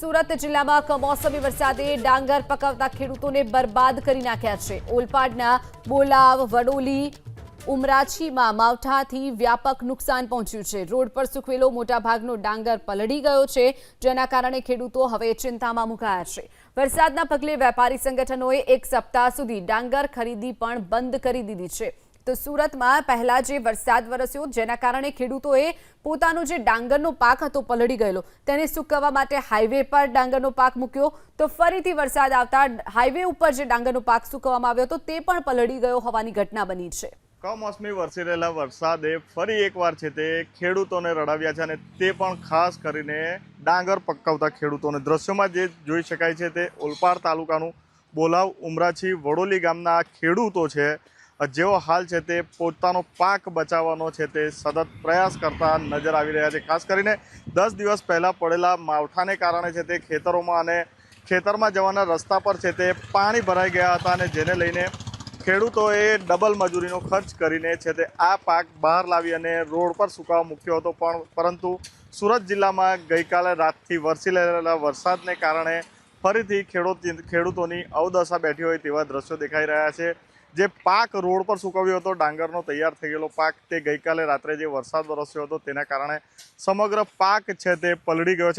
સુરત જિલ્લામાં કમોસમી વરસાદે ડાંગર પકવતા ખેડૂતોને બરબાદ કરી નાખ્યા છે। ઓલપાડના બોલાવ, વડોલી, ઉમરાછીમાં માવઠાથી વ્યાપક નુકસાન પહોંચ્યું છે। રોડ પર સૂકવેલો મોટાભાગનો ડાંગર પલળી ગયો છે, જેના કારણે ખેડૂતો હવે ચિંતામાં મુકાયા છે। વરસાદના પગલે વેપારી સંગઠનોએ એક સપ્તાહ સુધી ડાંગર ખરીદી પણ બંધ કરી દીધી છે। તો સુરતમાં પહેલા જે વરસાદ વરસ્યો, જેના કારણે ખેડૂતોએ પોતાનો જે ડાંગરનો પાક હતો પલળી ગયેલો તેને સૂકવવા માટે હાઈવે પર ડાંગરનો પાક મૂક્યો, તો ફરીથી વરસાદ આવતા હાઈવે ઉપર જે ડાંગરનો પાક સૂકવવામાં આવ્યો હતો તે પણ પલળી ગયો હોવાની ઘટના બની છે। કમોસમી વરસી રહેલા વરસાદે ફરી એકવાર છે તે ખેડૂતોને રડાવ્યા છે, અને તે પણ ખાસ કરીને ડાંગર પકવતા ખેડૂતોને। દ્રશ્યોમાં જે જોઈ શકાય છે તે ઓલપાડ તાલુકાનું બોલાવ, ઉમરાછી, વડોલી ગામના ખેડૂતો છે, જેઓ હાલ છે તે પોતાનો પાક બચાવવાનો છે તે સતત પ્રયાસ કરતા નજર આવી રહ્યા છે। ખાસ કરીને 10 દિવસ પહેલાં પડેલા માવઠાને કારણે છે તે ખેતરોમાં અને ખેતરમાં જવાના રસ્તા પર છે તે પાણી ભરાઈ ગયા હતા, અને જેને લઈને ખેડૂતોએ ડબલ મજૂરીનો ખર્ચ કરીને છે તે આ પાક બહાર લાવી અને રોડ પર સુકાવા મૂક્યો હતો। પરંતુ સુરત જિલ્લામાં ગઈકાલે રાતથી વરસી રહેલા વરસાદને કારણે ફરીથી ખેડૂતોની અવદશા બેઠી હોય તેવા દ્રશ્યો દેખાઈ રહ્યા છે। જે પાક રોડ પર સુકવ્યો હતો, ડાંગરનો તૈયાર થઈ ગયેલો પાક, તે ગઈકાલે રાત્રે જે વરસાદ વરસ્યો હતો તેના કારણે સમગ્ર પાક છે તે પલળી ગયો છે।